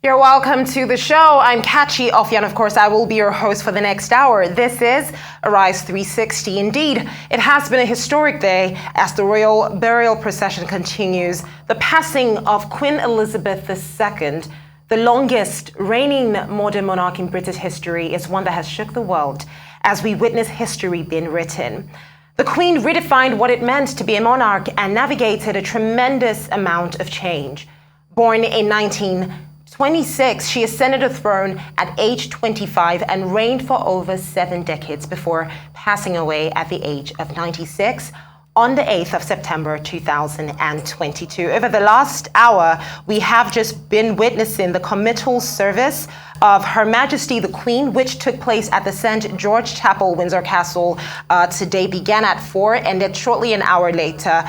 You're welcome to the show. I'm Kachi Ofia, and of course, I will be your host for the next hour. This is Arise 360. Indeed, it has been a historic day as the royal burial procession continues. The passing of Queen Elizabeth II, the longest reigning modern monarch in British history, is one that has shook the world as we witness history being written. The Queen redefined what it meant to be a monarch and navigated a tremendous amount of change. Born in 1926, she ascended the throne at age 25 and reigned for over 7 decades before passing away at the age of 96 on the 8th of September 2022. Over the last hour, we have just been witnessing the Committal service of Her Majesty the Queen, which took place at the St. George Chapel, Windsor Castle. Today began at 4, ended shortly an hour later.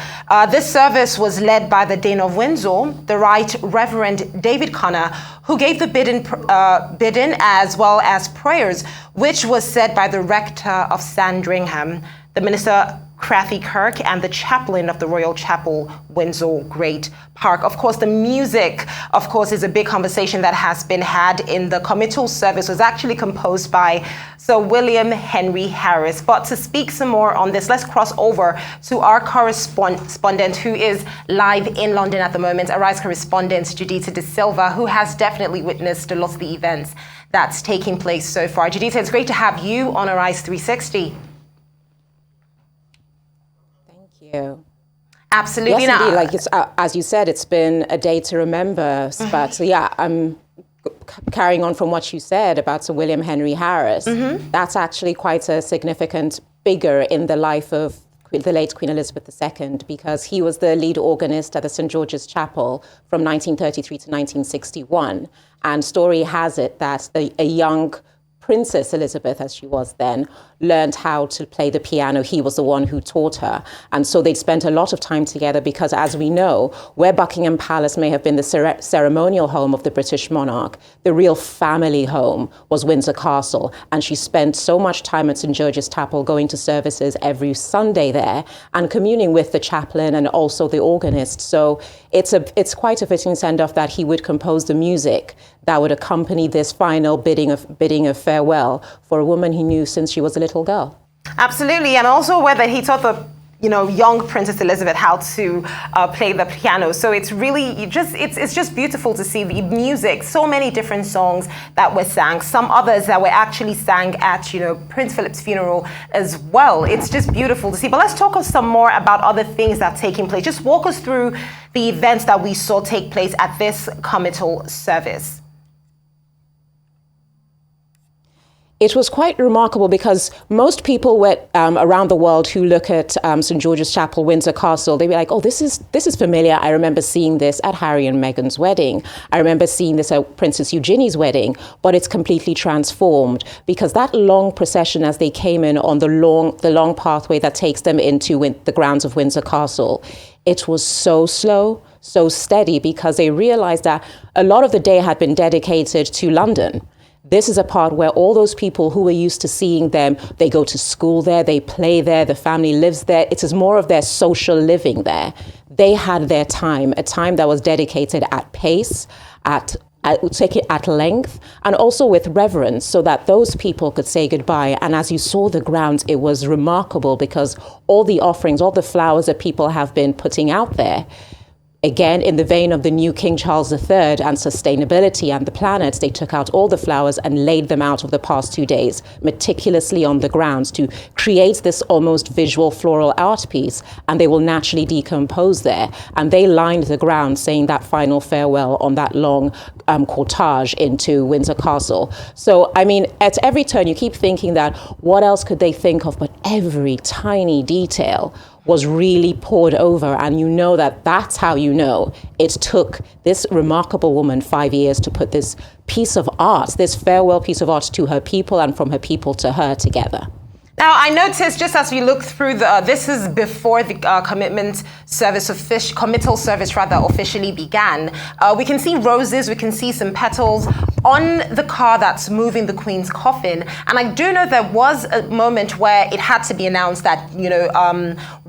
This service was led by the Dean of Windsor, the Right Reverend David Connor, who gave the bidding as well as prayers, which was said by the Rector of Sandringham, the Minister Crathy Kirk, and the chaplain of the Royal Chapel, Windsor Great Park. Of course, the music, of course, is a big conversation that has been had in the Committal service. It was actually composed by Sir William Henry Harris. But to speak some more on this, let's cross over to our correspondent who is live in London at the moment, Arise correspondent Judita De Silva, who has definitely witnessed a lot of the events that's taking place so far. Judita, it's great to have you on Arise 360. Absolutely. Yes, indeed. Like it's as you said, it's been a day to remember. But yeah, I'm carrying on from what you said about Sir William Henry Harris. That's actually quite a significant figure in the life of the late Queen Elizabeth II, because he was the lead organist at the St. George's Chapel from 1933 to 1961. And story has it that a young Princess Elizabeth, as she was then, learned how to play the piano. He was the one who taught her. And so they'd spent a lot of time together because, as we know, where Buckingham Palace may have been the ceremonial home of the British monarch, the real family home was Windsor Castle. And she spent so much time at St. George's Chapel going to services every Sunday there and communing with the chaplain and also the organist. So it's quite a fitting send-off that he would compose the music that would accompany this final bidding of farewell for a woman he knew since she was a little girl. Absolutely, and also whether he taught the young Princess Elizabeth how to play the piano. So it's really it's just beautiful to see the music. So many different songs that were sang. Some others that were actually sang at Prince Philip's funeral as well. It's just beautiful to see. But let's talk some more about other things that are taking place. Just walk us through the events that we saw take place at this Committal service. It was quite remarkable because most people around the world who look at St. George's Chapel, Windsor Castle, they be like, oh, this is familiar. I remember seeing this at Harry and Meghan's wedding. I remember seeing this at Princess Eugenie's wedding, but it's completely transformed because that long procession as they came in on the long pathway that takes them into the grounds of Windsor Castle, it was so slow, so steady, because they realized that a lot of the day had been dedicated to London. This is a part where all those people who were used to seeing them, they go to school there, they play there, the family lives there. It is more of their social living there. They had their time, a time that was dedicated at pace, take it at length, and also with reverence, so that those people could say goodbye. And as you saw the grounds, it was remarkable because all the offerings, all the flowers that people have been putting out there, again, in the vein of the new King Charles III and sustainability and the planet, they took out all the flowers and laid them out of the past 2 days, meticulously on the grounds to create this almost visual floral art piece, and they will naturally decompose there. And they lined the ground saying that final farewell on that long cortege into Windsor Castle. So, I mean, at every turn, you keep thinking that what else could they think of, but every tiny detail was really poured over, and you know that's how you know it took this remarkable woman 5 years to put this piece of art, this farewell piece of art to her people and from her people to her together. Now, I noticed just as we look through this is before the committal service officially began. We can see roses, we can see some petals on the car that's moving the Queen's coffin. And I do know there was a moment where it had to be announced that,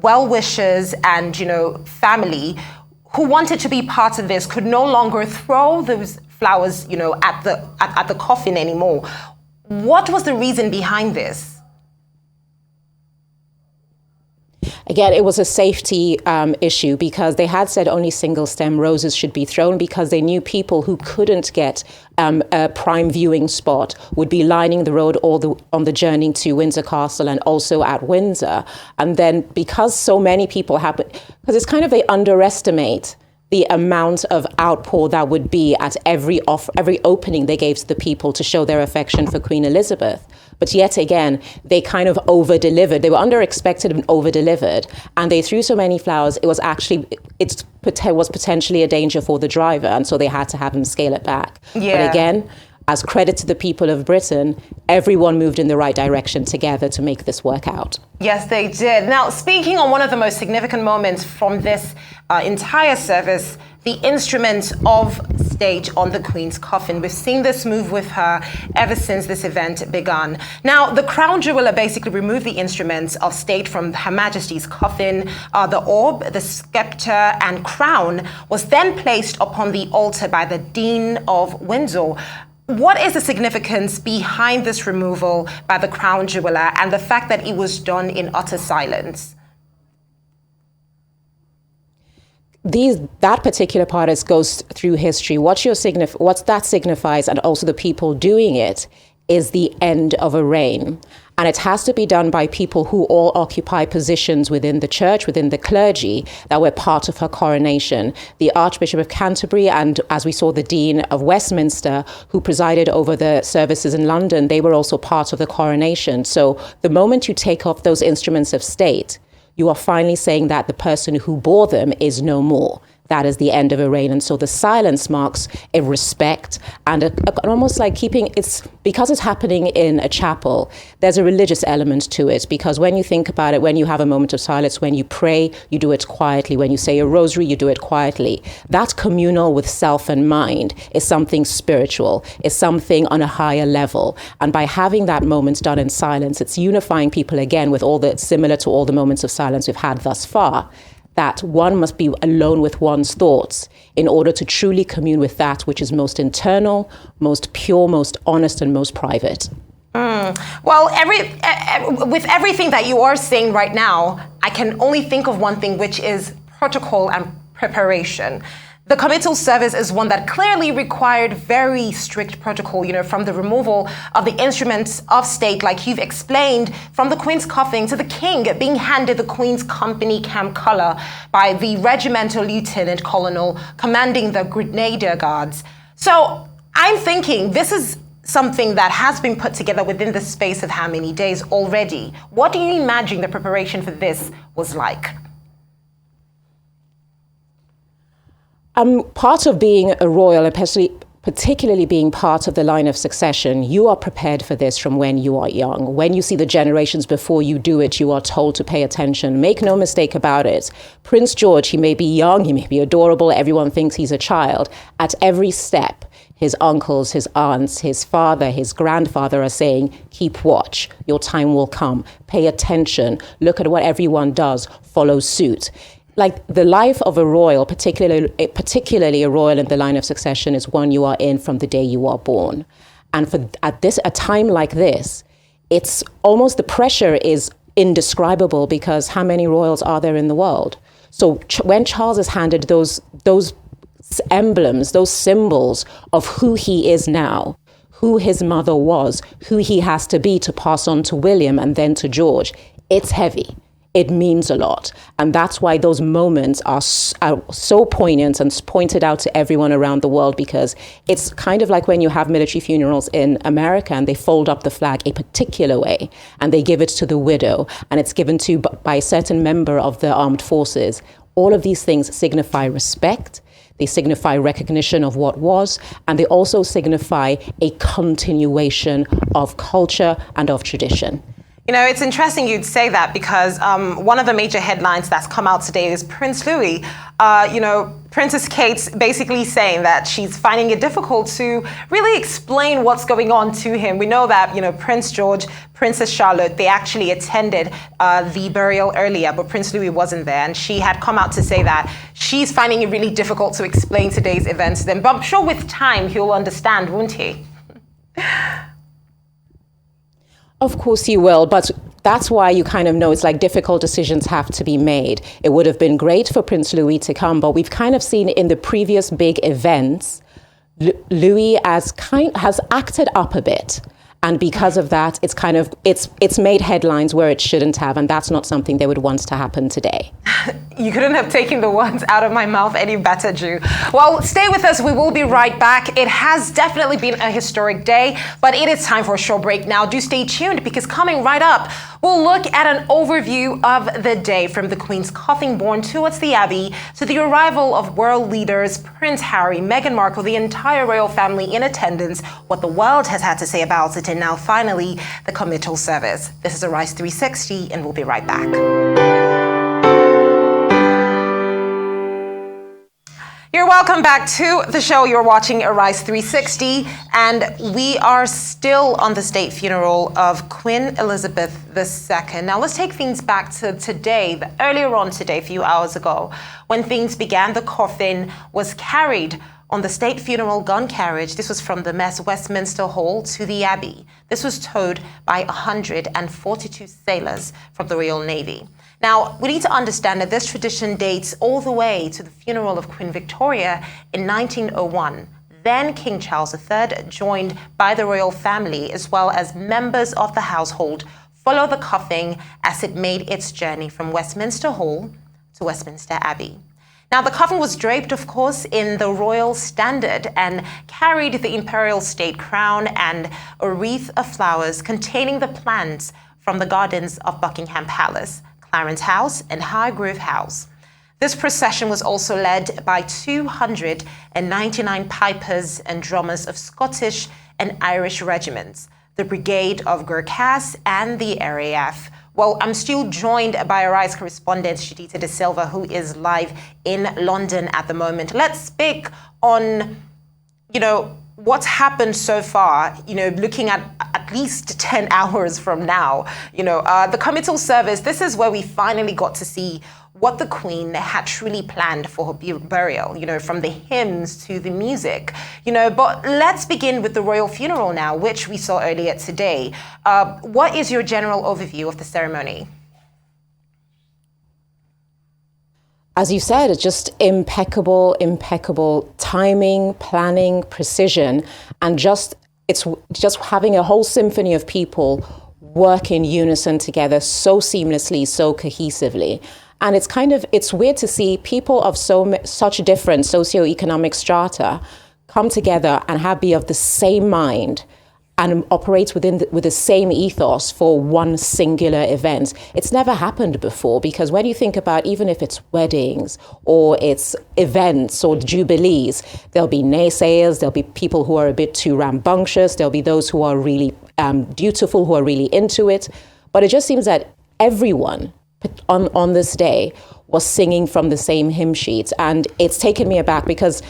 well-wishers and, family who wanted to be part of this could no longer throw those flowers, at the coffin anymore. What was the reason behind this? Again, it was a safety issue because they had said only single stem roses should be thrown because they knew people who couldn't get a prime viewing spot would be lining the road on the journey to Windsor Castle and also at Windsor. And then because so many people because it's kind of they underestimate the amount of outpour that would be at every opening they gave to the people to show their affection for Queen Elizabeth. But yet again, they kind of over-delivered. They were under-expected and over-delivered. And they threw so many flowers, it was potentially a danger for the driver. And so they had to have him scale it back. Yeah. But again, as credit to the people of Britain, everyone moved in the right direction together to make this work out. Yes, they did. Now, speaking on one of the most significant moments from this entire service, the instrument of state on the Queen's coffin. We've seen this move with her ever since this event began. Now, the crown jeweler basically removed the instruments of state from Her Majesty's coffin. The orb, the scepter, and crown was then placed upon the altar by the Dean of Windsor. What is the significance behind this removal by the crown jeweler and the fact that it was done in utter silence? That particular part goes through history. What that signifies, and also the people doing it, is the end of a reign. And it has to be done by people who all occupy positions within the church, within the clergy, that were part of her coronation. The Archbishop of Canterbury and, as we saw, the Dean of Westminster, who presided over the services in London, they were also part of the coronation. So the moment you take off those instruments of state, you are finally saying that the person who bore them is no more. That is the end of a reign. And so the silence marks a respect and almost like because it's happening in a chapel, there's a religious element to it. Because when you think about it, when you have a moment of silence, when you pray, you do it quietly. When you say a rosary, you do it quietly. That communal with self and mind is something spiritual, is something on a higher level. And by having that moment done in silence, it's unifying people again with similar to all the moments of silence we've had thus far. That one must be alone with one's thoughts in order to truly commune with that which is most internal, most pure, most honest, and most private. Well, with everything that you are saying right now, I can only think of one thing, which is protocol and preparation. The committal service is one that clearly required very strict protocol, from the removal of the instruments of state, like you've explained, from the Queen's coffin to the King being handed the Queen's company camp colour by the regimental lieutenant colonel commanding the Grenadier Guards. So I'm thinking this is something that has been put together within the space of how many days already? What do you imagine the preparation for this was like? Part of being a royal, particularly being part of the line of succession, you are prepared for this from when you are young. When you see the generations before you do it, you are told to pay attention. Make no mistake about it. Prince George, he may be young, he may be adorable, everyone thinks he's a child. At every step, his uncles, his aunts, his father, his grandfather are saying, keep watch, your time will come, pay attention, look at what everyone does, follow suit. Like the life of a royal, particularly a royal in the line of succession, is one you are in from the day you are born. And at a time like this, it's almost the pressure is indescribable because how many royals are there in the world? So when Charles is handed those emblems, those symbols of who he is now, who his mother was, who he has to be to pass on to William and then to George, it's heavy. It means a lot. And that's why those moments are so poignant and pointed out to everyone around the world, because it's kind of like when you have military funerals in America and they fold up the flag a particular way and they give it to the widow and it's given to by a certain member of the armed forces. All of these things signify respect. They signify recognition of what was, and they also signify a continuation of culture and of tradition. You know, it's interesting you'd say that because one of the major headlines that's come out today is Prince Louis. Princess Kate's basically saying that she's finding it difficult to really explain what's going on to him. We know that, Prince George, Princess Charlotte, they actually attended the burial earlier, but Prince Louis wasn't there. And she had come out to say that she's finding it really difficult to explain today's events to them. But I'm sure with time, he'll understand, won't he? Of course he will, but that's why you kind of know it's like difficult decisions have to be made. It would have been great for Prince Louis to come, but we've kind of seen in the previous big events, Louis has acted up a bit. And because of that, it's made headlines where it shouldn't have, and that's not something they would want to happen today. You couldn't have taken the words out of my mouth any better, Drew. Well, stay with us. We will be right back. It has definitely been a historic day, but it is time for a short break now. Do stay tuned because coming right up, we'll look at an overview of the day from the Queen's coffin borne towards the Abbey to the arrival of world leaders, Prince Harry, Meghan Markle, the entire royal family in attendance, what the world has had to say about it, and now finally, the Committal service. This is Arise 360, and we'll be right back. You're welcome back to the show. You're watching Arise 360, and we are still on the state funeral of Queen Elizabeth II. Now, let's take things back to today, earlier on today, a few hours ago, when things began. The coffin was carried on the state funeral gun carriage. This was from the Westminster Hall to the Abbey. This was towed by 142 sailors from the Royal Navy. Now, we need to understand that this tradition dates all the way to the funeral of Queen Victoria in 1901. Then King Charles III, joined by the royal family as well as members of the household, followed the coffin as it made its journey from Westminster Hall to Westminster Abbey. Now, the coffin was draped, of course, in the royal standard and carried the imperial state crown and a wreath of flowers containing the plants from the gardens of Buckingham Palace, Clarence House, and Highgrove House. This procession was also led by 299 pipers and drummers of Scottish and Irish regiments, the Brigade of Gurkhas, and the RAF. Well, I'm still joined by Arise correspondent Judita De Silva, who is live in London at the moment. Let's speak on, what's happened so far, looking at least 10 hours from now. The Committal service, this is where we finally got to see what the Queen had truly planned for her burial, from the hymns to the music, But let's begin with the royal funeral now, which we saw earlier today. What is your general overview of the ceremony? As you said, it's just impeccable timing, planning, precision, and it's just having a whole symphony of people work in unison together so seamlessly, so cohesively. And it's weird to see people of such different socioeconomic strata come together and be of the same mind and operate with the same ethos for one singular event. It's never happened before, because when you think about, even if it's weddings or it's events or jubilees, there'll be naysayers, there'll be people who are a bit too rambunctious, there'll be those who are really dutiful, who are really into it. But it just seems that everyone on this day was singing from the same hymn sheet. And it's taken me aback because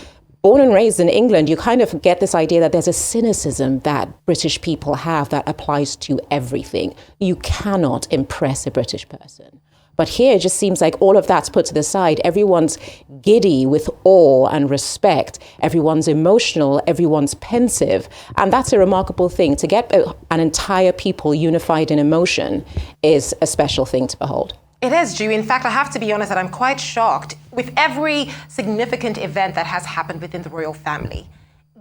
born and raised in England, you kind of get this idea that there's a cynicism that British people have that applies to everything. You cannot impress a British person. But here it just seems like all of that's put to the side. Everyone's giddy with awe and respect. Everyone's emotional. Everyone's pensive. And that's a remarkable thing. To get an entire people unified in emotion is a special thing to behold. It is, Drew. In fact, I have to be honest that I'm quite shocked with every significant event that has happened within the royal family.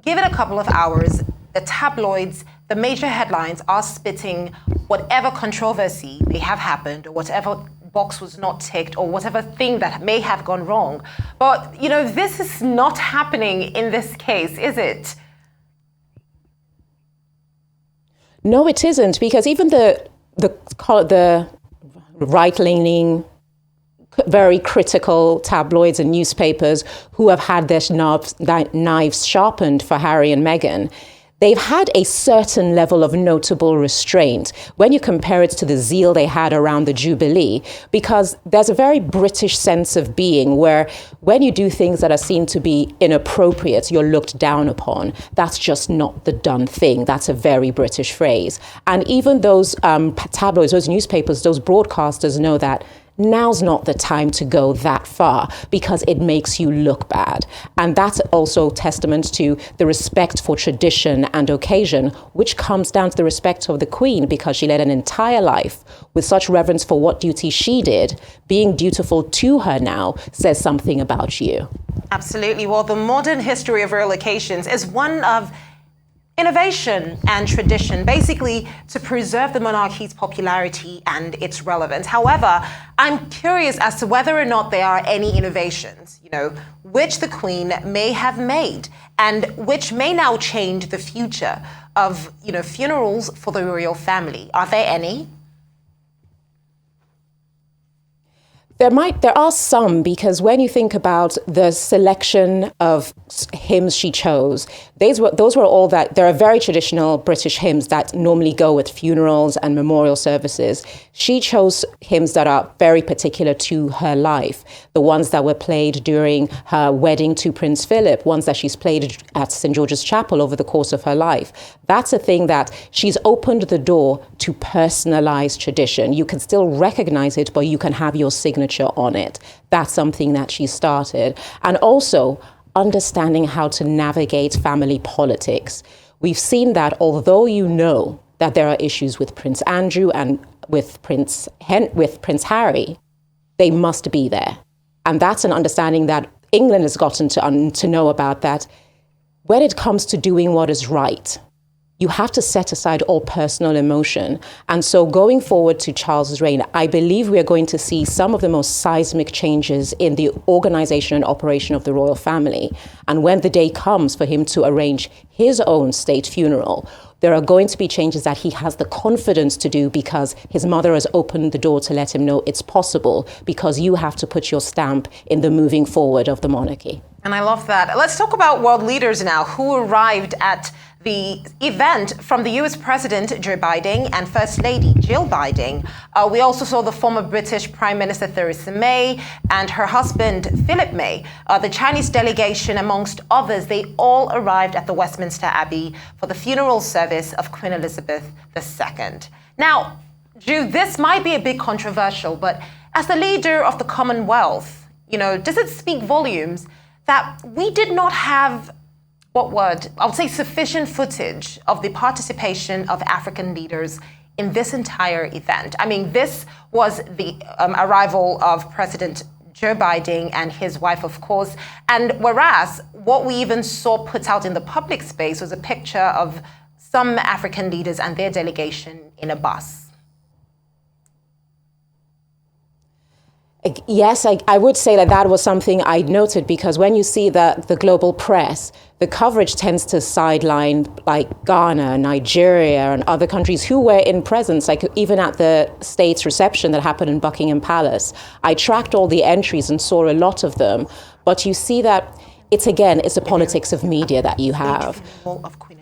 Give it a couple of hours, the tabloids, the major headlines are spitting whatever controversy may have happened or whatever box was not ticked or whatever thing that may have gone wrong. But, this is not happening in this case, is it? No, it isn't, because even the right-leaning, very critical tabloids and newspapers who have had their knives sharpened for Harry and Meghan, they've had a certain level of notable restraint when you compare it to the zeal they had around the Jubilee, because there's a very British sense of being where when you do things that are seen to be inappropriate, you're looked down upon. That's just not the done thing. That's a very British phrase. And even those tabloids, those newspapers, those broadcasters know that now's not the time to go that far because it makes you look bad. And that's also testament to the respect for tradition and occasion, which comes down to the respect of the Queen because she led an entire life with such reverence for what duty she did. Being dutiful to her now says something about you. Absolutely. Well, the modern history of royal occasions is one of innovation and tradition, basically to preserve the monarchy's popularity and its relevance. However, I'm curious as to whether or not there are any innovations, which the Queen may have made and which may now change the future of, funerals for the royal family. Are there any? There are some, because when you think about the selection of hymns she chose, those were all that. There are very traditional British hymns that normally go with funerals and memorial services. She chose hymns that are very particular to her life. The ones that were played during her wedding to Prince Philip, ones that she's played at St. George's Chapel over the course of her life. That's a thing that she's opened the door to personalized tradition. You can still recognize it, but you can have your signature on it. That's something that she started. And also understanding how to navigate family politics. We've seen that although you know that there are issues with Prince Andrew and with Prince Harry, they must be there. And that's an understanding that England has gotten to know about, that when it comes to doing what is right, you have to set aside all personal emotion. And so going forward to Charles's reign, I believe we are going to see some of the most seismic changes in the organization and operation of the royal family. And when the day comes for him to arrange his own state funeral, there are going to be changes that he has the confidence to do because his mother has opened the door to let him know it's possible, because you have to put your stamp in the moving forward of the monarchy. And I love that. Let's talk about world leaders now who arrived at the event, from the US President Joe Biden and First Lady Jill Biden. We also saw the former British Prime Minister Theresa May and her husband Philip May. The Chinese delegation, amongst others, they all arrived at the Westminster Abbey for the funeral service of Queen Elizabeth II. Now, Drew, this might be a bit controversial, but as the leader of the Commonwealth, does it speak volumes that we did not have, I would say, sufficient footage of the participation of African leaders in this entire event? I mean, this was the arrival of President Joe Biden and his wife, of course. And whereas what we even saw put out in the public space was a picture of some African leaders and their delegation in a bus. Yes, I would say that was something I noted, because when you see the global press, the coverage tends to sideline like Ghana, Nigeria, and other countries who were in presence, like even at the state's reception that happened in Buckingham Palace. I tracked all the entries and saw a lot of them, but you see that it's a politics of media that you have.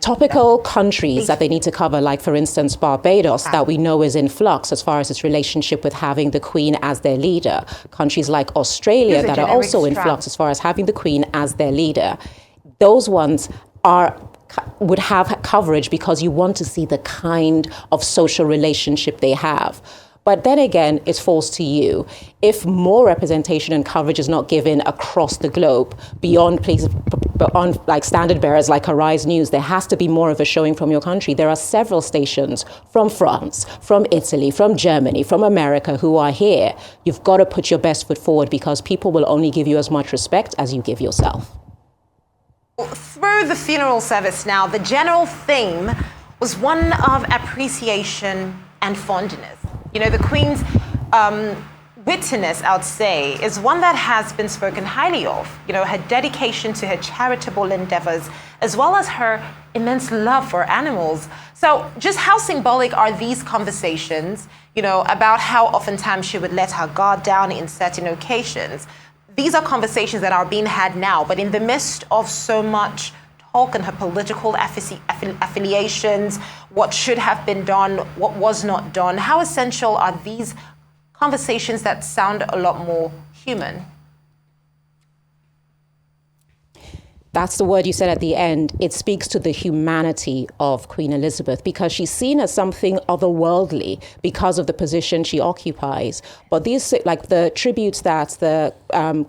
Topical countries that they need to cover, like, for instance, Barbados, that we know is in flux as far as its relationship with having the Queen as their leader. Countries like Australia that are also in flux as far as having the Queen as their leader. Those ones would have coverage because you want to see the kind of social relationship they have. But then again, it falls to you. If more representation and coverage is not given across the globe, beyond like standard bearers like Arise News, there has to be more of a showing from your country. There are several stations from France, from Italy, from Germany, from America who are here. You've got to put your best foot forward, because people will only give you as much respect as you give yourself. Through the funeral service now, the general theme was one of appreciation and fondness. The Queen's wittiness, I would say, is one that has been spoken highly of. Her dedication to her charitable endeavors, as well as her immense love for animals. So just how symbolic are these conversations, about how oftentimes she would let her guard down in certain occasions? These are conversations that are being had now, but in the midst of so much Hulk and her political affiliations, what should have been done, what was not done. How essential are these conversations that sound a lot more human? That's the word you said at the end. It speaks to the humanity of Queen Elizabeth because she's seen as something otherworldly because of the position she occupies. But these, like the tributes that the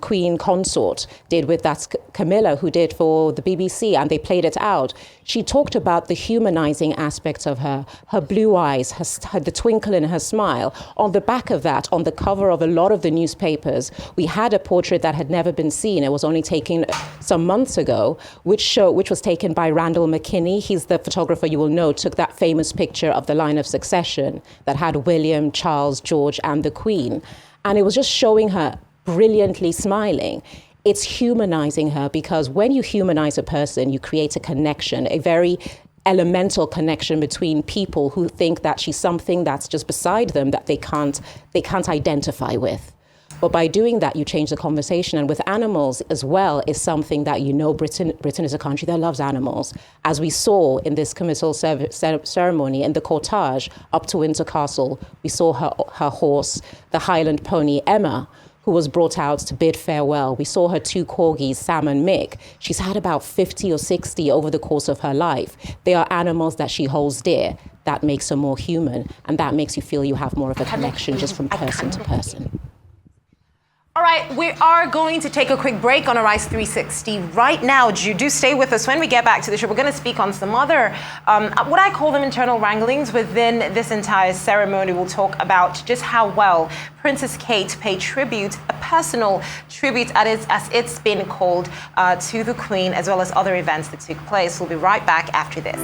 Queen Consort did with that's Camilla, who did for the BBC, and they played it out. She talked about the humanizing aspects of her blue eyes, the twinkle in her smile. On the back of that, on the cover of a lot of the newspapers, we had a portrait that had never been seen. It was only taken some months ago, which was taken by Randall McKinney. He's the photographer you will know, took that famous picture of the line of succession that had William, Charles, George, and the Queen. And it was just showing her brilliantly smiling. It's humanizing her because when you humanize a person, you create a connection, a very elemental connection between people who think that she's something that's just beside them that they can't identify with. But by doing that, you change the conversation. And with animals as well is something that, you know, Britain is a country that loves animals. As we saw in this committal ceremony, in the cortege up to Windsor Castle, we saw her horse, the Highland pony, Emma, who was brought out to bid farewell. We saw her two corgis, Sam and Mick. She's had about 50 or 60 over the course of her life. They are animals that she holds dear. That makes her more human, and that makes you feel you have more of a connection just from person to person. All right, we are going to take a quick break on Arise 360 right now. Do stay with us. When we get back to the show, we're going to speak on some other, what I call them internal wranglings within this entire ceremony. We'll talk about just how well Princess Kate paid tribute, a personal tribute as it's been called, to the Queen, as well as other events that took place. We'll be right back after this.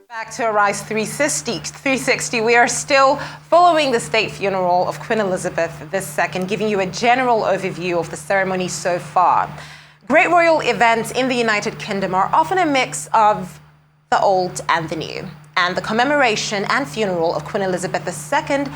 Back to Arise 360. We are still following the state funeral of Queen Elizabeth II, giving you a general overview of the ceremony so far. Great royal events in the United Kingdom are often a mix of the old and the new. And the commemoration and funeral of Queen Elizabeth II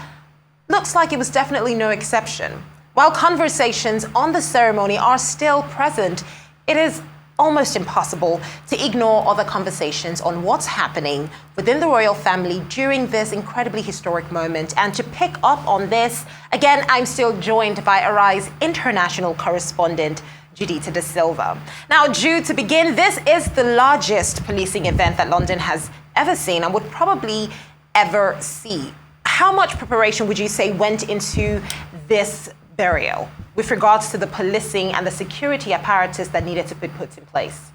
looks like it was definitely no exception. While conversations on the ceremony are still present, it is almost impossible to ignore other conversations on what's happening within the royal family during this incredibly historic moment. And to pick up on this, again, I'm still joined by Arise international correspondent, Judita Da Silva. Now, Jude, to begin, this is the largest policing event that London has ever seen and would probably ever see. How much preparation would you say went into this burial with regards to the policing and the security apparatus that needed to be put in place?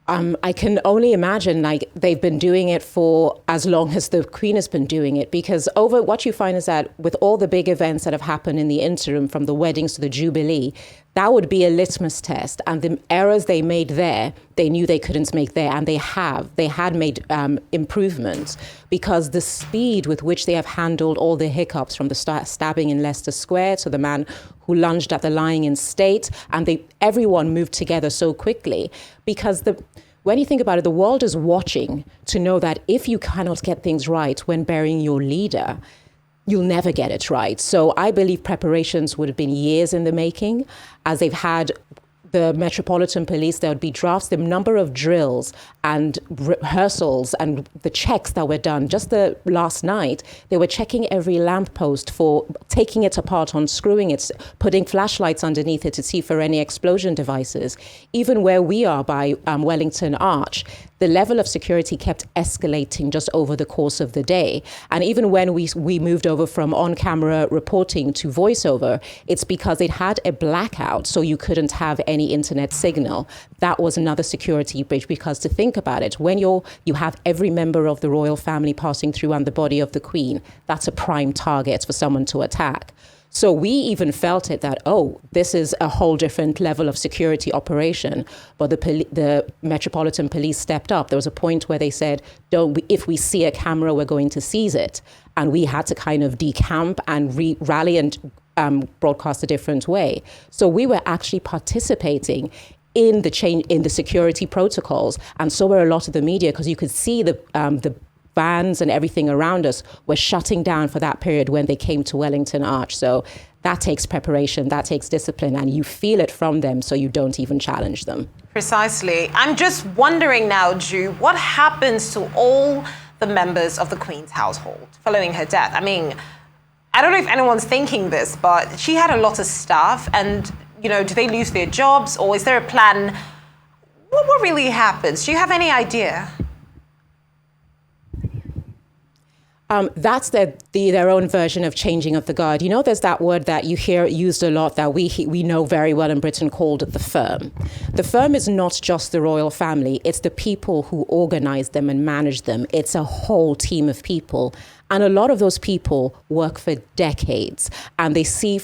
I can only imagine, like, they've been doing it for as long as the Queen has been doing it, because what you find is that with all the big events that have happened in the interim, from the weddings to the Jubilee, that would be a litmus test. And the errors they made there, they knew they couldn't make there. And they had made improvements, because the speed with which they have handled all the hiccups, from the stabbing in Leicester Square to the man who lunged at the lying in state, and everyone moved together so quickly, because when you think about it, the world is watching to know that if you cannot get things right when burying your leader, you'll never get it right. So I believe preparations would have been years in the making, as they've had the Metropolitan Police. There would be drafts, the number of drills and rehearsals and the checks that were done. Just the last night, they were checking every lamppost for taking it apart, unscrewing it, putting flashlights underneath it to see for any explosion devices. Even where we are by Wellington Arch, the level of security kept escalating just over the course of the day. And even when we moved over from on-camera reporting to voiceover, it's because it had a blackout, so you couldn't have any internet signal. That was another security breach, because to think about it, when you have every member of the royal family passing through and the body of the Queen, that's a prime target for someone to attack. So we even felt it that, this is a whole different level of security operation. But the Metropolitan Police stepped up. There was a point where they said, if we see a camera, we're going to seize it. And we had to kind of decamp and rally and broadcast a different way. So we were actually participating in the change in the security protocols. And so were a lot of the media, because you could see the vans and everything around us were shutting down for that period when they came to Wellington Arch. So That takes preparation, that takes discipline, and you feel it from them, so you don't even challenge them. Precisely. I'm just wondering now, Ju, what happens to all the members of the Queen's household following her death? I mean, I don't know if anyone's thinking this, but she had a lot of staff, and, do they lose their jobs, or is there a plan? What really happens? Do you have any idea? That's their own version of changing of the guard. There's that word that you hear used a lot that we know very well in Britain called the firm. The firm is not just the royal family. It's the people who organize them and manage them. It's a whole team of people. And a lot of those people work for decades, and they see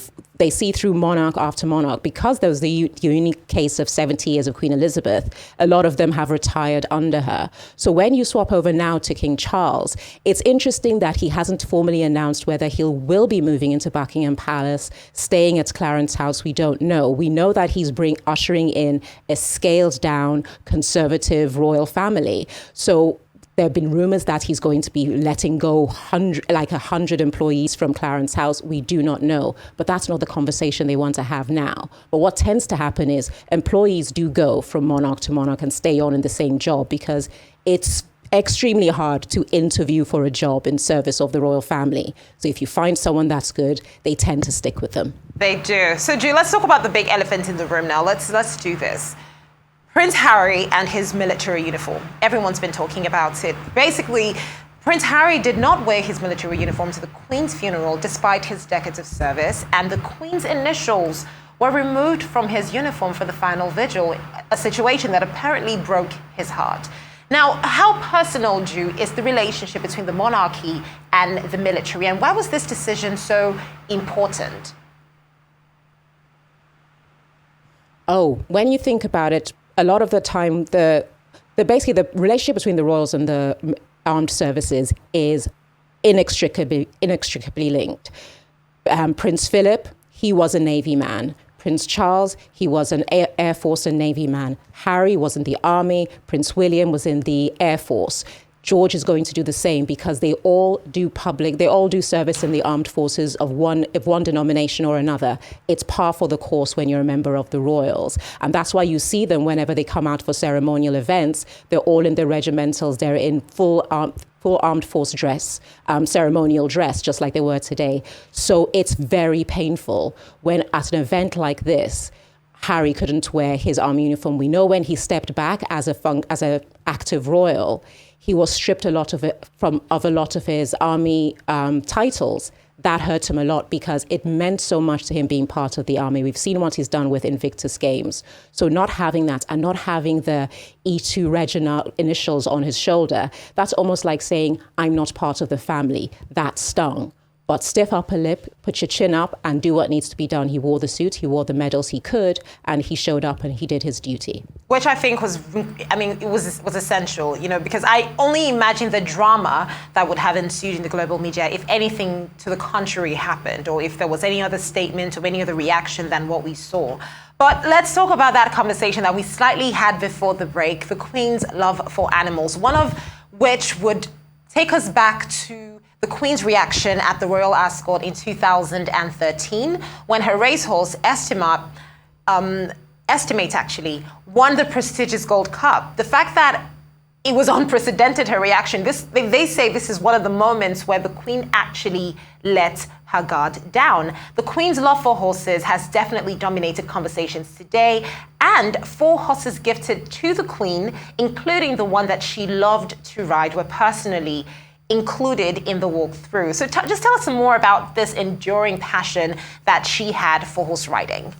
through monarch after monarch. Because there was the unique case of 70 years of Queen Elizabeth, a lot of them have retired under her. So when you swap over now to King Charles, it's interesting that he hasn't formally announced whether he will be moving into Buckingham Palace, staying at Clarence House. We don't know. We know that he's ushering in a scaled down conservative royal family. So there have been rumors that he's going to be letting go 100 employees from Clarence House. We do not know, but that's not the conversation they want to have now. But what tends to happen is employees do go from monarch to monarch and stay on in the same job, because it's extremely hard to interview for a job in service of the royal family. So if you find someone that's good, they tend to stick with them. They do. So, Ju, let's talk about the big elephant in the room now. Let's do this. Prince Harry and his military uniform. Everyone's been talking about it. Basically, Prince Harry did not wear his military uniform to the Queen's funeral despite his decades of service, and the Queen's initials were removed from his uniform for the final vigil, a situation that apparently broke his heart. Now, how personal, Ju, is the relationship between the monarchy and the military, and why was this decision so important? Oh, when you think about it, a lot of the time, basically the relationship between the royals and the armed services is inextricably linked. Prince Philip, he was a Navy man. Prince Charles, he was an Air Force and Navy man. Harry was in the Army. Prince William was in the Air Force. George is going to do the same, because they all do service in the armed forces of one denomination or another. It's par for the course when you're a member of the royals. And that's why you see them whenever they come out for ceremonial events. They're all in their regimentals. They're in full armed force dress, ceremonial dress, just like they were today. So it's very painful when at an event like this, Harry couldn't wear his army uniform. We know when he stepped back as a active royal, he was stripped a lot of his army titles. That hurt him a lot, because it meant so much to him being part of the army. We've seen what he's done with Invictus Games. So not having that, and not having the E2 Reginald initials on his shoulder, that's almost like saying, I'm not part of the family. That stung. But stiff upper lip, put your chin up, and do what needs to be done. He wore the suit, he wore the medals he could, and he showed up and he did his duty. Which I think was essential, because I only imagine the drama that would have ensued in the global media if anything to the contrary happened, or if there was any other statement or any other reaction than what we saw. But let's talk about that conversation that we slightly had before the break, the Queen's love for animals, one of which would take us back to the Queen's reaction at the Royal Ascot in 2013, when her racehorse Estimate actually won the prestigious Gold Cup. The fact that it was unprecedented, her reaction, they say this is one of the moments where the Queen actually let her guard down. The Queen's love for horses has definitely dominated conversations today, and 4 horses gifted to the Queen, including the one that she loved to ride, were personally included in the walkthrough. So just tell us some more about this enduring passion that she had for horse riding.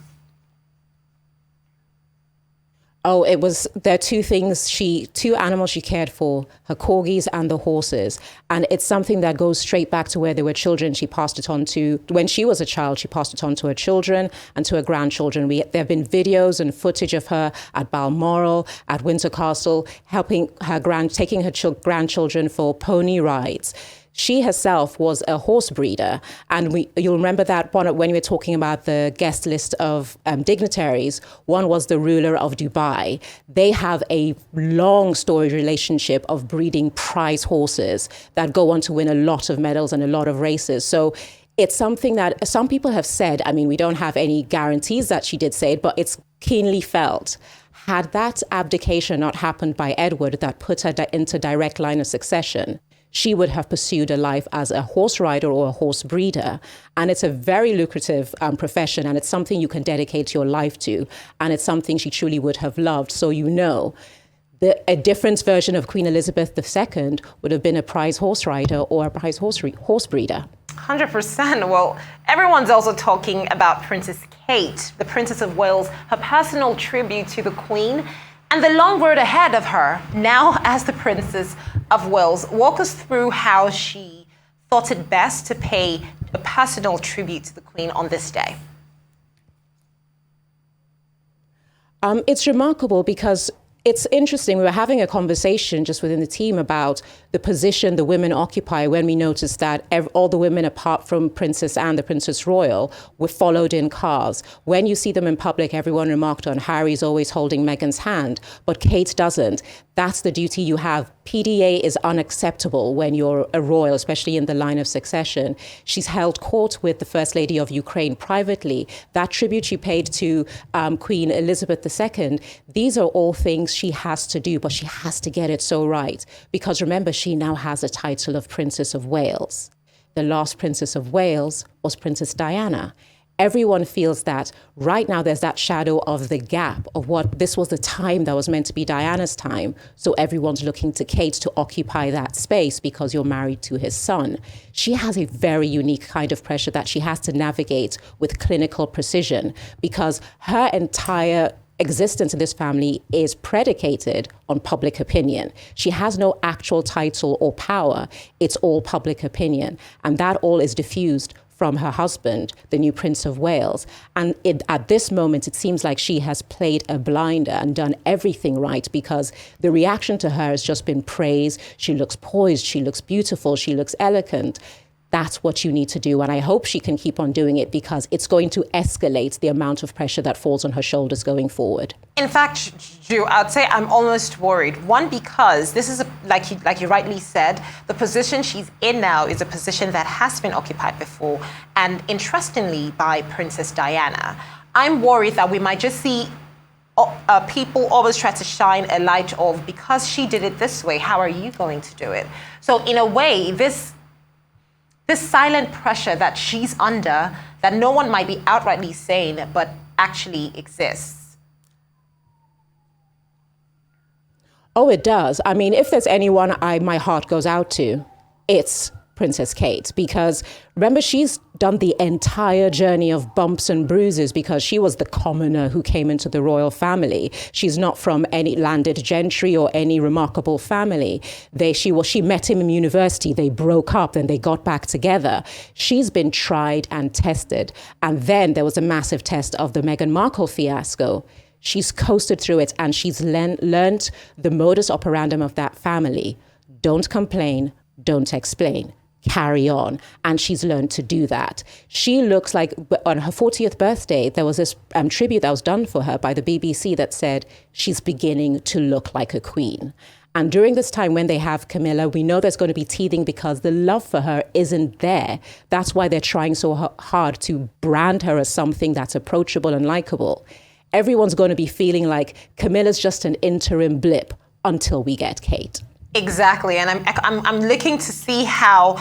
Oh, there are two animals she cared for, her corgis and the horses. And it's something that goes straight back to where they were children. She passed it on when she was a child, she passed it on to her children and to her grandchildren. There have been videos and footage of her at Balmoral, at Windsor Castle, taking her grandchildren for pony rides. She herself was a horse breeder, and you'll remember that one when we were talking about the guest list of dignitaries. One was the ruler of Dubai. They have a long storied relationship of breeding prize horses that go on to win a lot of medals and a lot of races. So It's something that some people have said, I mean, we don't have any guarantees that she did say it, but it's keenly felt. Had that abdication not happened by Edward that put her into direct line of succession, she would have pursued a life as a horse rider or a horse breeder. And it's a very lucrative profession, and it's something you can dedicate your life to. And it's something she truly would have loved. So a different version of Queen Elizabeth II would have been a prize horse rider or a prize horse breeder. 100%. Well, everyone's also talking about Princess Kate, the Princess of Wales, her personal tribute to the Queen, and the long road ahead of her now as the Princess of Wales. Walk us through how she thought it best to pay a personal tribute to the Queen on this day. It's remarkable because it's interesting. We were having a conversation just within the team about the position the women occupy when we noticed that all the women apart from Princess Anne, the Princess Royal, were followed in cars. When you see them in public, everyone remarked on Harry's always holding Meghan's hand, but Kate doesn't. That's the duty you have. PDA is unacceptable when you're a royal, especially in the line of succession. She's held court with the First Lady of Ukraine privately. That tribute she paid to Queen Elizabeth II, these are all things she has to do, but she has to get it so right. Because remember, she now has a title of Princess of Wales. The last Princess of Wales was Princess Diana. Everyone feels that right now there's that shadow of the gap of what this was the time that was meant to be Diana's time. So everyone's looking to Kate to occupy that space because you're married to his son. She has a very unique kind of pressure that she has to navigate with clinical precision because her entire existence in this family is predicated on public opinion. She has no actual title or power. It's all public opinion. And that all is diffused from her husband, the new Prince of Wales. And at this moment, it seems like she has played a blinder and done everything right because the reaction to her has just been praise. She looks poised, she looks beautiful, she looks elegant. That's what you need to do. And I hope she can keep on doing it because it's going to escalate the amount of pressure that falls on her shoulders going forward. In fact, Drew, I'd say I'm almost worried. One, because this is, like you rightly said, the position she's in now is a position that has been occupied before, and interestingly, by Princess Diana. I'm worried that we might just see people always try to shine a light of, because she did it this way, how are you going to do it? So in a way, this silent pressure that she's under, that no one might be outrightly saying, but actually exists. Oh, it does. I mean, if there's anyone my heart goes out to, it's Princess Kate, because remember, she's done the entire journey of bumps and bruises because she was the commoner who came into the royal family. She's not from any landed gentry or any remarkable family. She met him in university. They broke up, then they got back together. She's been tried and tested. And then there was a massive test of the Meghan Markle fiasco. She's coasted through it, and she's learned the modus operandum of that family. Don't complain, don't explain. Carry on. And she's learned to do that. She looks like, on her 40th birthday, there was this tribute that was done for her by the BBC that said she's beginning to look like a queen. And during this time when they have Camilla, we know there's going to be teething because the love for her isn't there. That's why they're trying so hard to brand her as something that's approachable and likable. Everyone's going to be feeling like Camilla's just an interim blip until we get Kate. Exactly, and I'm looking to see how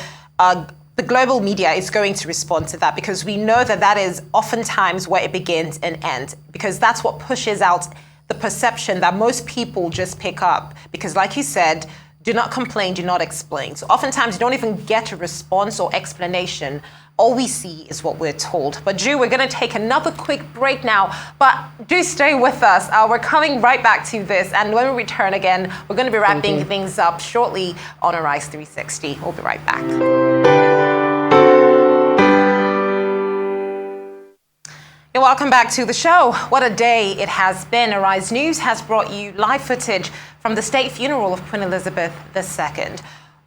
the global media is going to respond to that, because we know that is oftentimes where it begins and ends, because that's what pushes out the perception that most people just pick up. Because like you said, do not complain, do not explain. So oftentimes you don't even get a response or explanation. All we see is what we're told. But Drew, we're going to take another quick break now, but do stay with us. We're coming right back to this. And when we return again, we're going to be wrapping things up shortly on Arise 360. We'll be right back. Hey, welcome back to the show. What a day it has been. Arise News has brought you live footage from the state funeral of Queen Elizabeth II.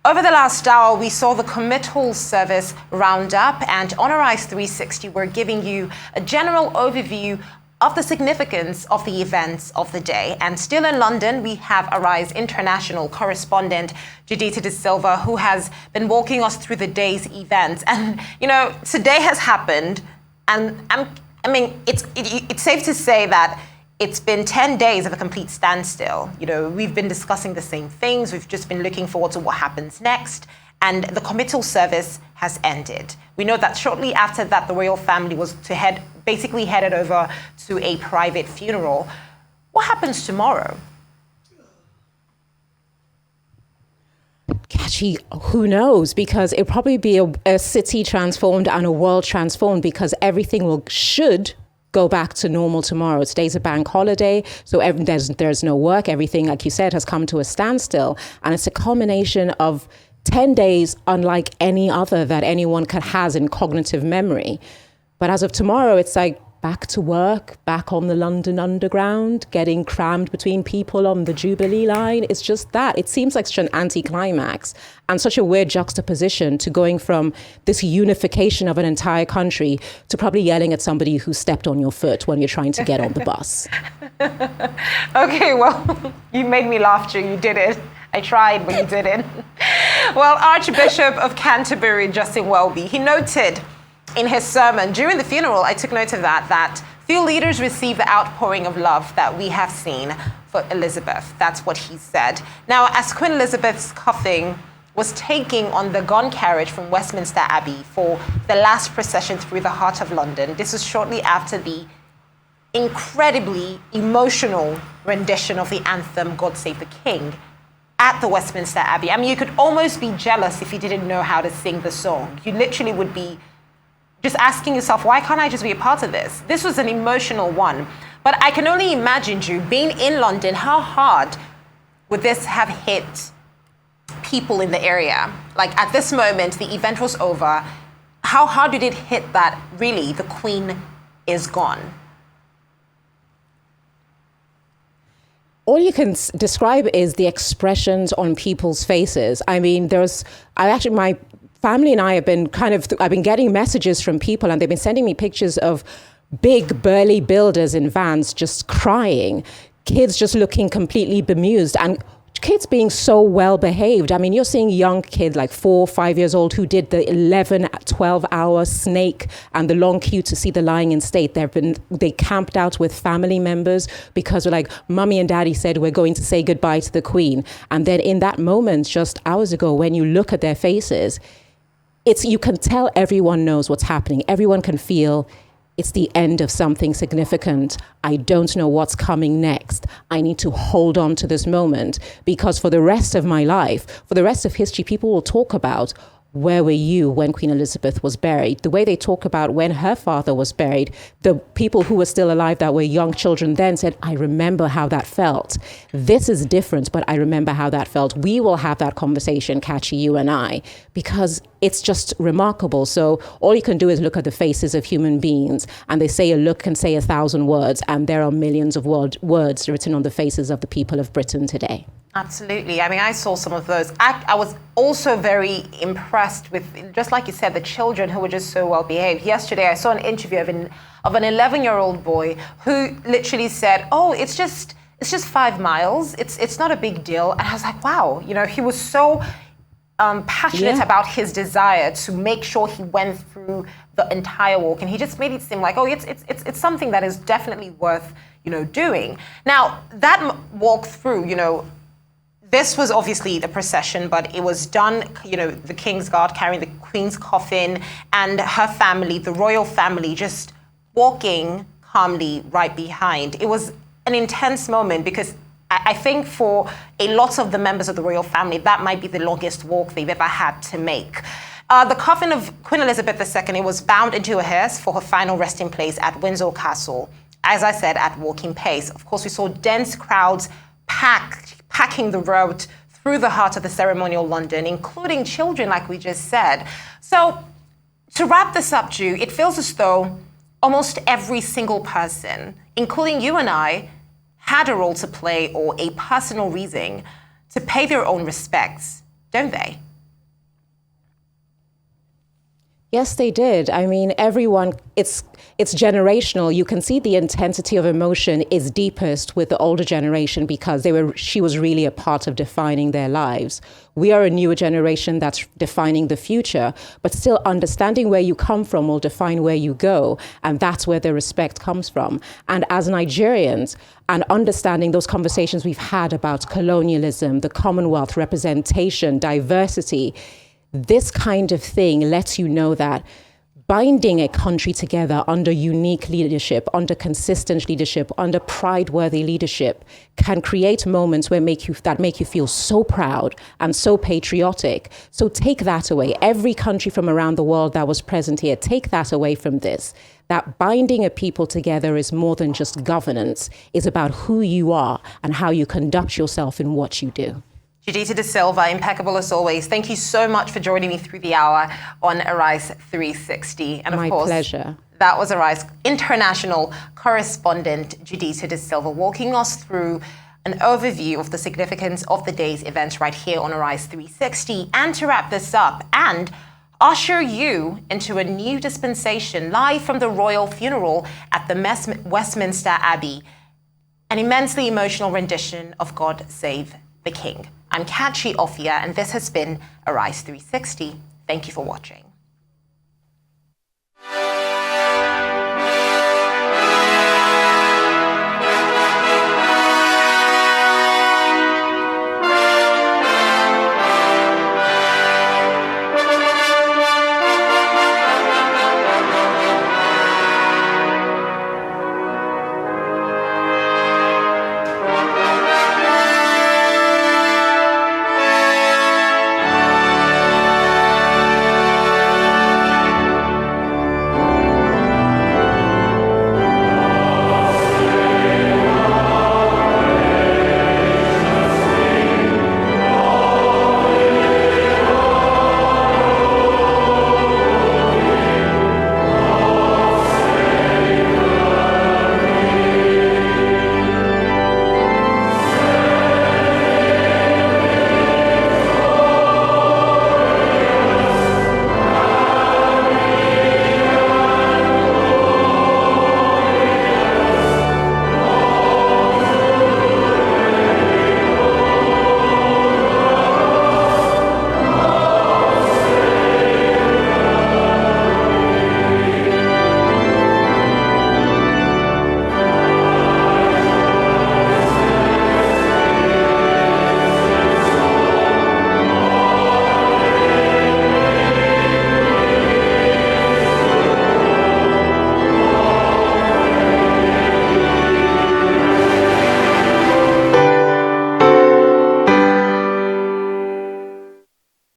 Over the last hour, we saw the Committal service round up, and on Arise 360, we're giving you a general overview of the significance of the events of the day. And still in London, we have Arise international correspondent Judita De Silva, who has been walking us through the day's events. And, today has happened, and it's safe to say that it's been 10 days of a complete standstill. We've been discussing the same things. We've just been looking forward to what happens next. And the committal service has ended. We know that shortly after that, the royal family was basically headed over to a private funeral. What happens tomorrow? Catchy, who knows? Because it'll probably be a city transformed and a world transformed, because everything should go back to normal tomorrow. Today's a bank holiday, so there's no work. Everything, like you said, has come to a standstill. And it's a culmination of 10 days unlike any other that anyone has in cognitive memory. But as of tomorrow, it's like back to work, back on the London Underground, getting crammed between people on the Jubilee line. It's just that. It seems like such an anticlimax and such a weird juxtaposition to going from this unification of an entire country to probably yelling at somebody who stepped on your foot when you're trying to get on the bus. Okay, well, you made me laugh, Drew. You did it. I tried, but you didn't. Well, Archbishop of Canterbury, Justin Welby, he noted in his sermon during the funeral, I took note of that few leaders receive the outpouring of love that we have seen for Elizabeth. That's what he said. Now, as Queen Elizabeth's coffin was taking on the gun carriage from Westminster Abbey for the last procession through the heart of London, this is shortly after the incredibly emotional rendition of the anthem, God Save the King, at the Westminster Abbey. I mean, you could almost be jealous if you didn't know how to sing the song. You literally would be just asking yourself, why can't I just be a part of this? This was an emotional one. But I can only imagine, Drew, being in London, how hard would this have hit people in the area? Like, at this moment, the event was over. How hard did it hit that, really, the Queen is gone? All you can describe is the expressions on people's faces. I mean, my family and I have been I've been getting messages from people, and they've been sending me pictures of big burly builders in vans just crying, kids just looking completely bemused, and kids being so well behaved. I mean, you're seeing young kids like 4 or 5 years old who did the 11, 12-hour snake and the long queue to see the lying in state. They camped out with family members because like mummy and daddy said, we're going to say goodbye to the Queen. And then in that moment, just hours ago, when you look at their faces, you can tell everyone knows what's happening. Everyone can feel it's the end of something significant. I don't know what's coming next. I need to hold on to this moment, because for the rest of my life, for the rest of history, people will talk about, where were you when Queen Elizabeth was buried? The way they talk about when her father was buried, the people who were still alive that were young children then said, I remember how that felt. This is different, but I remember how that felt. We will have that conversation, Catchy, you and I, because it's just remarkable. So all you can do is look at the faces of human beings, and they say a look can say 1,000 words, and there are millions of words written on the faces of the people of Britain today. Absolutely. I mean, I saw some of those. I was also very impressed with, just like you said, the children who were just so well behaved. Yesterday, I saw an interview of an 11-year-old boy who literally said, "Oh, it's just 5 miles. It's not a big deal." And I was like, wow, he was so passionate about his desire to make sure he went through the entire walk, and he just made it seem like, oh, it's something that is definitely worth doing. Now that walk through, this was obviously the procession, but it was done, the King's Guard carrying the Queen's coffin and her family, the royal family, just walking calmly right behind. It was an intense moment, because I think for a lot of the members of the royal family, that might be the longest walk they've ever had to make. The coffin of Queen Elizabeth II, it was bound into a hearse for her final resting place at Windsor Castle, as I said, at walking pace. Of course, we saw dense crowds packing the road through the heart of the ceremonial London, including children, like we just said. So to wrap this up, Drew, it feels as though almost every single person, including you and I, had a role to play or a personal reason to pay their own respects, don't they? Yes, they did. I mean, everyone, it's generational. You can see the intensity of emotion is deepest with the older generation because she was really a part of defining their lives. We are a newer generation that's defining the future, but still understanding where you come from will define where you go. And that's where the respect comes from. And as Nigerians, and understanding those conversations we've had about colonialism, the Commonwealth, representation, diversity, this kind of thing lets you know that binding a country together under unique leadership, under consistent leadership, under pride-worthy leadership can create moments that make you feel so proud and so patriotic. So take that away. Every country from around the world that was present here, take that away from this. That binding a people together is more than just governance. It's about who you are and how you conduct yourself in what you do. Judita De Silva, impeccable as always. Thank you so much for joining me through the hour on Arise 360. And of course, pleasure. That was Arise international correspondent Judita De Silva walking us through an overview of the significance of the day's events right here on Arise 360. And to wrap this up and usher you into a new dispensation live from the royal funeral at the Westminster Abbey, an immensely emotional rendition of God Save the King. I'm Kachi Ofia, and this has been Arise 360. Thank you for watching.